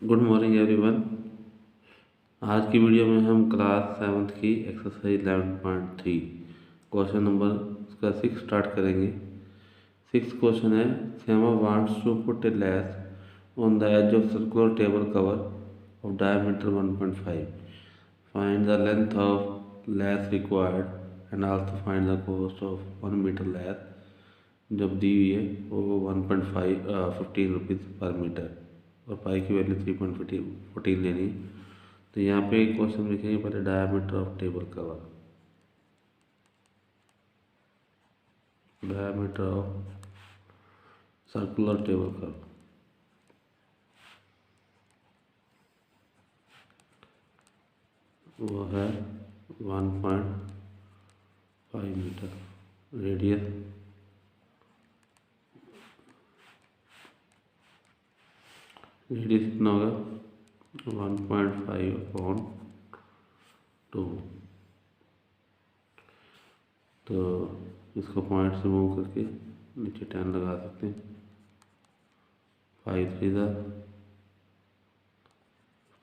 Good morning everyone. आज की video में हम क्लास 7th की एक्सरसाइज 11.3 क्वेश्चन नंबर उसका 6 स्टार्ट करेंगे। 6th क्वेश्चन है, Shyama wants to put a lace on the edge of circular table cover of diameter 1.5। Find the length of lace required and also find the cost of 1 metre lace. जब दी हुई है वो 15 rupees पर metre और पाई की value 3.14 लेनी। तो यहाँ पे क्वेश्चन लिखेंगे पहले diameter of table cover, diameter of circular table cover वो है 1.5 मीटर। रेडियस कितना होगा 1.5/2। तो इसको पॉइंट से मूव करके नीचे 10 लगा सकते हैं। 5 3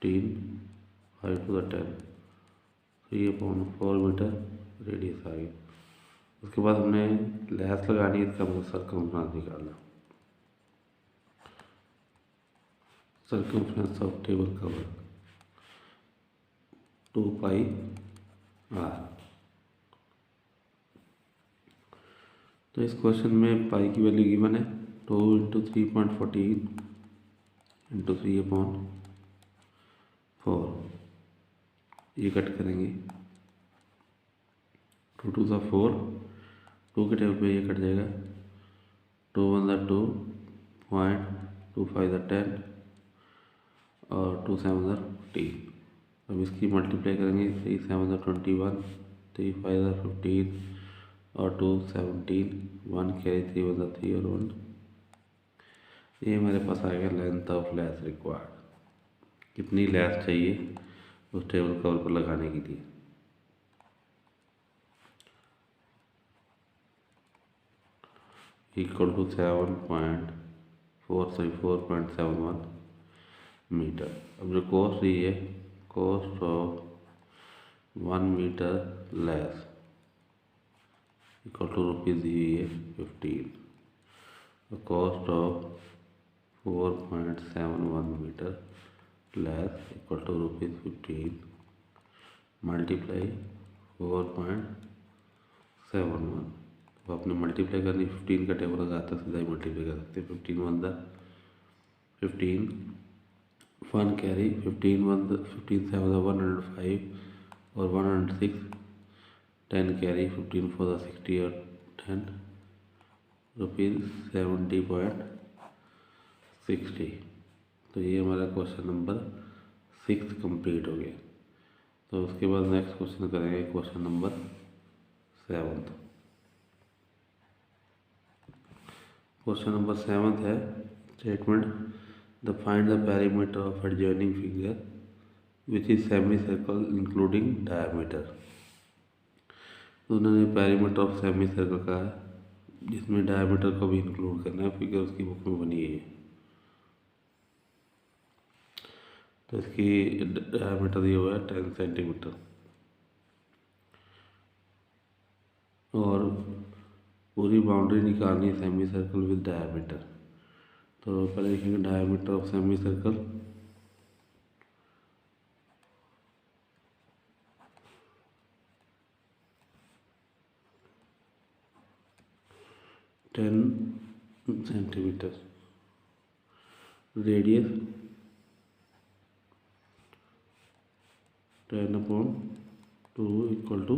15, 5 2 10, 3/4 मीटर रेडियस आ गया। उसके बाद हमने लैस लगानी है, इसका मतलब सर्कमफ्रेंस निकालना। circumference of table cover 2πr। तो इस क्वेश्चन में पाई की वैल्यू गिवन है 2 × 3.14 × 3/4। ये कट करेंगे, 2 2 4, 2 के टेबल पे ये कट जाएगा। 2 1 2, 2 5 10 और 2 7 15। अब इसकी मल्टीप्लाई करेंगे, 3 7 21, 3 5 15 और 2 17, 1 कैरी 3 1 3 और 1। ये हमारे पास आ गया लेंथ ऑफ लेस रिक्वायर्ड। कितनी लेस चाहिए उस टेबल कवर पर लगाने के लिए। Equal to 4.71 metre. अब जो कॉस्ट दी है, cost of 1 metre lace equal to rupees दी हुई है 15। Cost of 4.71 metre lace equal to rupees 15 multiply 4.71। तो आपने मल्टीप्लाई करनी, 15 का टेबल लगाता सीधा ही मल्टीप्लाई कर सकते हैं। 15 1 15, 1 कैरी 15 7 105 और 106, 10 कैरी 15 4 60 और 10 रुपीज़ 70.60। तो ये हमारा क्वेश्चन नंबर 6 कंप्लीट हो गया। तो उसके बाद नेक्स्ट क्वेश्चन करेंगे क्वेश्चन नंबर 7। क्वेश्चन नंबर 7 है statement the find the perimeter of adjoining figure which is semi circle including diameter. तो उन्होंने पेरीमीटर ऑफ सेमी सर्कल का है जिसमें डायमीटर को भी इंक्लूड करना है। फिगर उसकी बुक में बनी है। तो इसकी डायमीटर दिया हुआ है 10 सेंटीमीटर और पूरी बाउंड्री निकालनी है सेमी सर्कल विद डायमीटर। तो पहले लिखेंगे diameter of semi circle ten centimetre, radius 10/2 equal to,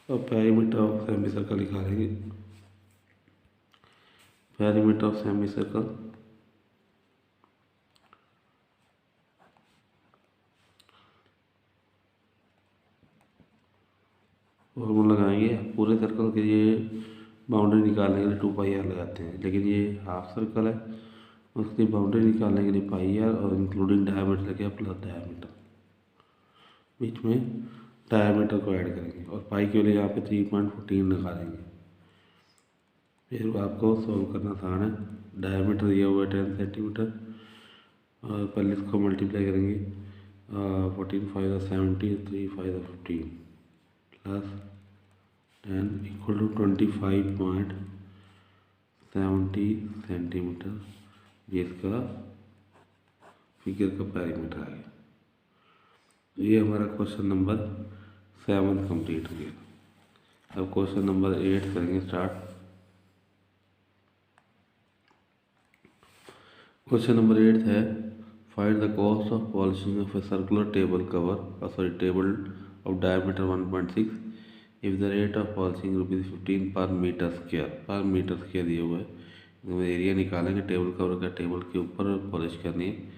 अब पेरीमीटर ऑफ सेमी सर्कल निकालेंगे। Perimeter of semi circle formula लगाएंगे। पूरे सर्कल के लिए बाउंड्री निकालने के लिए 2πr लगाते हैं, लेकिन ये हाफ सर्कल है, उसकी बाउंड्री निकालने के लिए πr और इंक्लूडिंग डायमीटर लगे प्लस डायमीटर, बीच में डायमीटर को ऐड करेंगे और पाई के लिए यहाँ पे 3.14 निकालेंगे। फिर आपको सॉल्व करना आसान है। डायमीटर दिया हुआ है 10 सेंटीमीटर और पहले इसको मल्टीप्लाई करेंगे। 14 5 70, 3 5 15 प्लस 10 इक्वल टू 25.70 सेंटीमीटर। ये इसका फिगर का पैरामीटर आ गया। ये हमारा क्वेश्चन नंबर 7 कंप्लीट हो गया। अब क्वेश्चन नंबर 8 करेंगे स्टार्ट। क्वेश्चन नंबर 8 है find the cost of polishing of a circular table cover table of diameter 1.6 if the rate of polishing ₹15 पर मीटर स्क्वायर दिया हुआ है। एरिया निकालेंगे टेबल कवर का, टेबल के ऊपर पॉलिश करनी है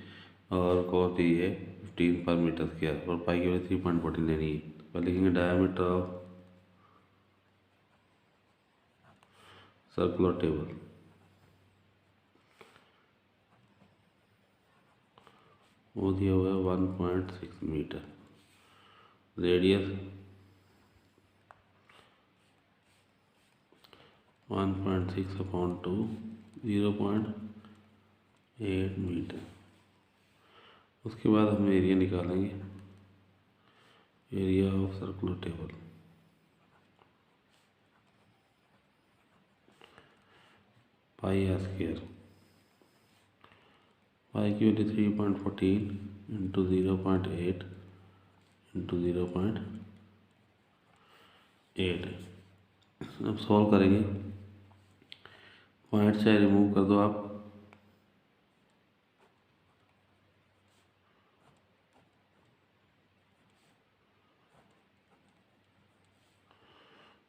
और कॉस्ट दी है 15 पर मीटर स्क्वायर और पाई की वजह 3.14 लेनी है। तो लिखेंगे डायमीटर ऑफ सर्कुलर टेबल वो दिया हुआ है 1.6 मीटर, रेडियस 1.6/2 0.8 मीटर। उसके बाद हम एरिया निकालेंगे, area of circular table pi r square, pi की वैल्यू 3.14 इंटू 0.8 इंटू 0.8। अब सॉल्व करेंगे, पॉइंट चाहे रिमूव कर दो आप।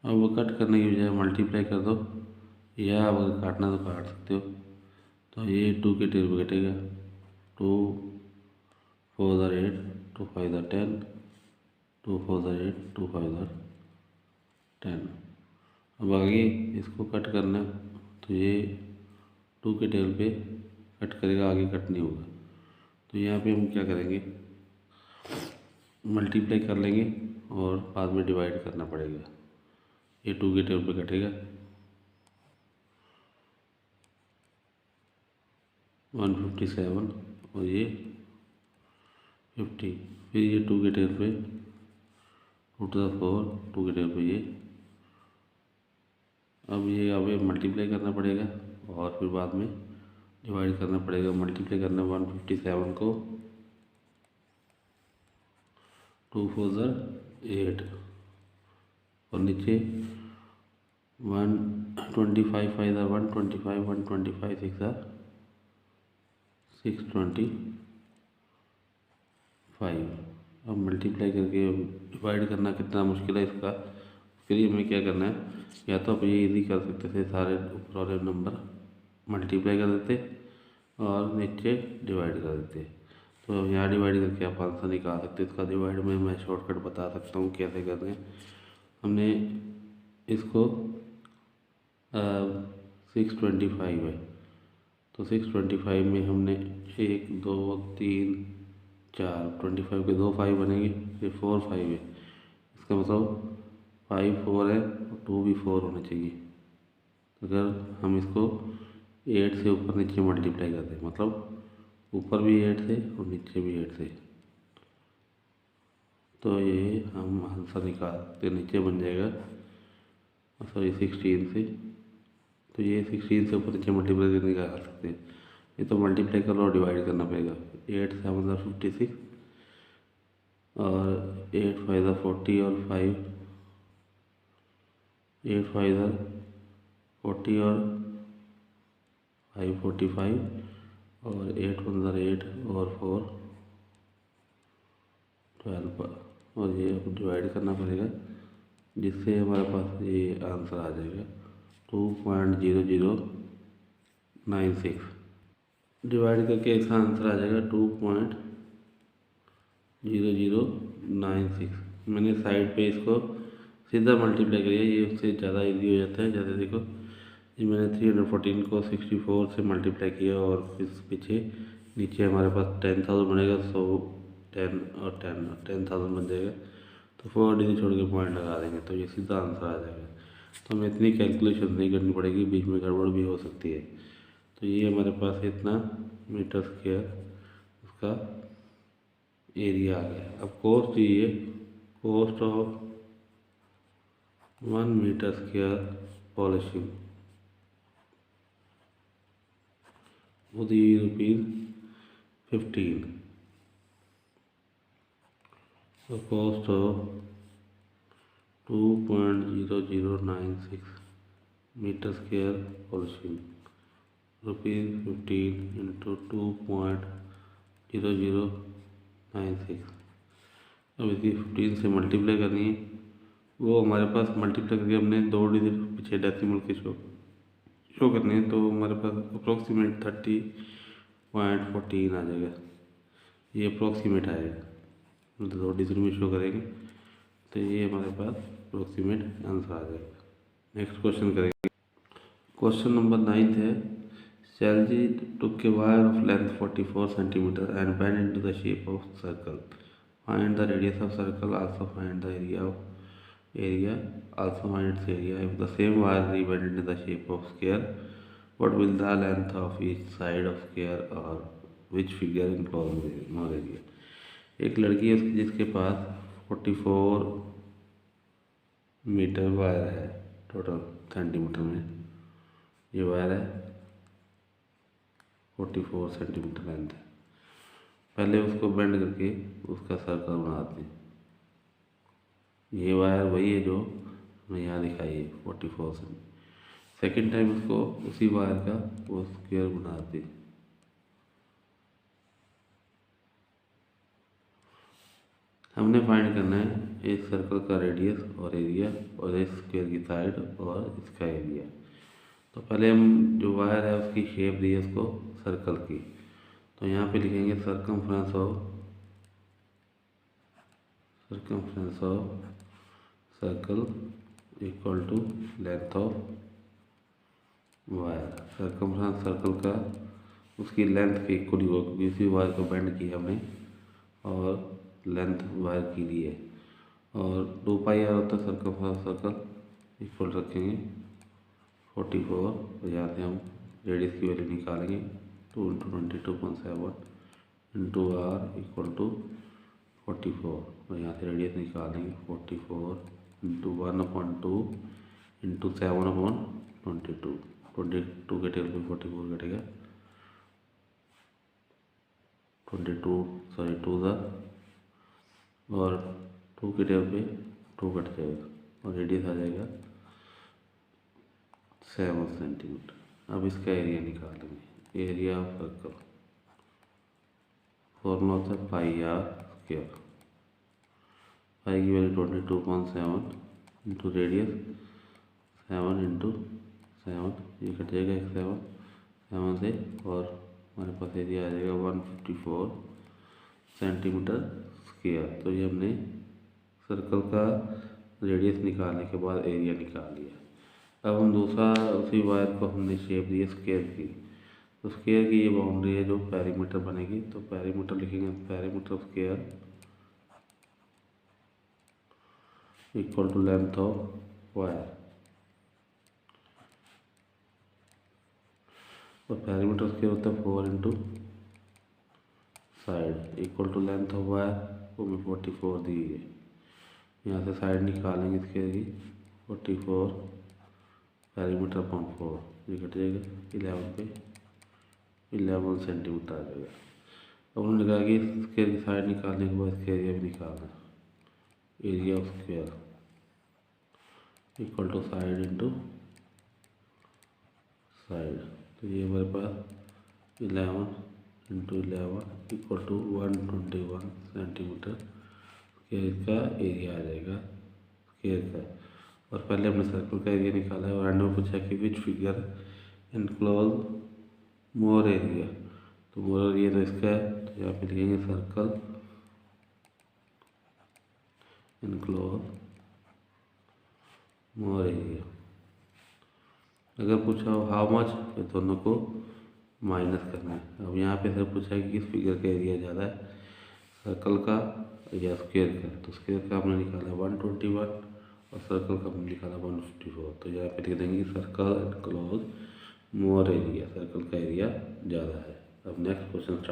अब वो कट करने की बजाय मल्टीप्लाई कर दो, या अब अगर काटना तो काट सकते हो। तो ये 2 के टेबल पे कटेगा, 2 4 8 2 5 10 2 4 8 2 5 10। अब आगे इसको कट करना तो ये 2 के टेबल पे कट करेगा, आगे कट नहीं होगा। तो यहाँ पे हम क्या करेंगे, मल्टीप्लाई कर लेंगे और बाद में डिवाइड करना पड़ेगा। ये 2 के टेबल पे कटेगा 157 और ये 50। फिर ये 2 के टेबल पे 2 to the 4 2 के टेबल पे ये। अब ये यहाँ पे मल्टीप्लाई करना पड़ेगा और फिर बाद में डिवाइड करना पड़ेगा। मल्टीप्लाई करना 157 को 2 4 8 और नीचे 125 5 125 125 625। अब मल्टीप्लाई करके डिवाइड करना कितना मुश्किल है इसका। फिर हमें क्या करना है, या तो आप ये इजी कर सकते थे, सारे ऊपर वाले नंबर मल्टीप्लाई कर देते और नीचे डिवाइड कर देते। तो यहाँ डिवाइड करके आप आंसर निकाल सकते। इसका डिवाइड में मैं शॉर्टकट बता सकता हूँ कैसे करना है। हमने इसको 625 है, तो 625 में हमने 1 2 3 4 25 के 2 5 बनेंगे, फिर 4 5 है। इसका मतलब 5 4 है और 2 भी 4 होने चाहिए। तो अगर हम इसको 8 से ऊपर नीचे मल्टीप्लाई करते हैं, मतलब ऊपर भी 8 से और नीचे भी 8 से, तो ये हम आंसर निकालते, नीचे बन जाएगा सॉरी 16 से। तो ये 16 से ऊपर नीचे मल्टीप्लाई करके निकाल सकते हैं। ये तो मल्टीप्लाई कर लो और डिवाइड करना पड़ेगा। 8 7 56 और 8 5 40 और 5 8 5 40 और 5 45 और 8 1 8 और 4 12 और ये डिवाइड करना पड़ेगा, जिससे हमारे पास ये आंसर आ जाएगा 2.0096। डिवाइड करके इसका आंसर आ जाएगा 2.0096। मैंने साइड पे इसको सीधा मल्टीप्लाई किया, ये उससे ज़्यादा इजी हो जाता है। जैसे देखो ये मैंने 314 को 64 से मल्टीप्लाई किया और फिर पीछे नीचे हमारे पास 10,000 बनेगा, 100 10 और 10,000 बन जाएगा। तो 4 डिजिट छोड़ के पॉइंट लगा देंगे तो ये सीधा आंसर आ जाएगा। तो हमें इतनी कैलकुलेशन नहीं करनी पड़ेगी, बीच में गड़बड़ भी हो सकती है। तो ये हमारे पास इतना मीटर स्क्वायर इसका एरिया आ गया। अब कॉस्ट चाहिए, cost of 1 metre square polishing वो दी ₹15। तो cost of 2.0096 metre square polishing ₹15 into 2.0096। अब इसकी 15 से मल्टीप्लाई करनी है। वो हमारे पास मल्टीप्लाई करके हमने 2 डिजिट पीछे डेसिमल के शो करने हैं, तो हमारे पास अप्रोक्सीमेट 30.14 आ जाएगा। ये अप्रोक्सीमेट आएगा, मतलब 2 डिजिट में शो करेंगे तो ये हमारे पास अप्रोक्सीमेट आंसर आ जाएगा। नेक्स्ट क्वेश्चन करेंगे। क्वेश्चन नंबर 9 है, Shailji took a wire of length 44 cm and bent into the shape of circle. Find the radius of circle, also find the area, also find its area. If the same wire rebent into the shape of square, what will the length of each side of square or which figure enclose more area? एक लड़की है जिसके पास 44 metre wire है, total centimetre में ये wire है, 44 centimetre length है। पहले उसको बेंड करके उसका सर्कल बनाते हैं। ये वायर वही है जो हमें यहाँ दिखाई है 44 सेंटीमीटर। सेकेंड टाइम उसको उसी वायर का वो स्क्वायर बनाते हैं। हमने फाइंड करना है इस सर्कल का रेडियस और एरिया और इस स्क्वायर की साइड और इसका एरिया। तो पहले हम जो वायर है उसकी शेप दी है उसको सर्कल की, तो यहाँ पे लिखेंगे circumference of circle equal to length of wire. Circumference circle का उसकी लेंथ के इक्वल ही होगा, क्योंकि इसी वायर को बेंड किया हमने और लेंथ वायर की ली है। और 2 पाई आर होता है सर्कमफ्रेंस सर्कल, इक्वल रखेंगे 44 और यहाँ से हम रेडियस की वैल्यू निकालेंगे 2 × 22.7 इंटू आर इक्वल टू 44 और यहाँ से रेडियस निकालेंगे 44 इंटू 1/2 इंटू 7/22। 22 के टेबल पे 44 कटेगा, 2 था और 2 के टेबल पे 2 कट जाएगा और रेडियस आ जाएगा 7 सेंटीमीटर। अब इसका एरिया निकालेंगे। एरिया ऑफ सर्कल फॉर्मूला होता है पाई आर स्क्वायर। पाई की वैल्यू 22.7 इंटू रेडियस 7 इंटू 7, ये कट जाएगा 7 से और हमारे पास एरिया आ जाएगा 154 सेंटीमीटर स्क्वायर। तो ये हमने सर्कल का रेडियस निकालने के बाद एरिया निकाल लिया। अब हम दूसरा उसी वायर को हमने शेप दी स्क्वायर की, तो स्क्वायर की ये बाउंड्री है जो पेरीमीटर बनेगी। तो पेरीमीटर लिखेंगे perimeter square equal to length of wire. तो पेरीमीटर स्क्वायर होता है 4 into side equal to length of wire, वो में 44 दी है। यहाँ से साइड निकालेंगे स्क्वायर की 44 पेरीमीटर अपॉन 4, ये कट जाएगा 11 पे 11 सेंटीमीटर आ जाएगा। अब उन्होंने कहा कि स्क्वायर की साइड निकालने के बाद इसका एरिया भी निकालना है। Area of square equal to side into side, तो ये हमारे पास 11 into 11 equal to 121 centimetre square का एरिया आ जाएगा स्क्वायर का। और पहले हमने सर्कल का एरिया निकाला है और एंड में पूछा कि which figure enclose more area. तो मोर एरिया तो इसका है, तो यहाँ पे लिखेंगे सर्कल इनक्लोज मोर एरिया। अगर पूछा हो हाउ मच, तो दोनों को माइनस करना है। अब यहाँ पे सर पूछा है कि किस फिगर का एरिया ज़्यादा है, सर्कल का या स्क्वायर का। तो स्क्वायर का हमने निकाला 121 और सर्कल का हमने निकाला 154। तो यहाँ पे लिख देंगे circle enclose more area, circle का एरिया ज़्यादा है। अब नेक्स्ट क्वेश्चन स्टार्ट।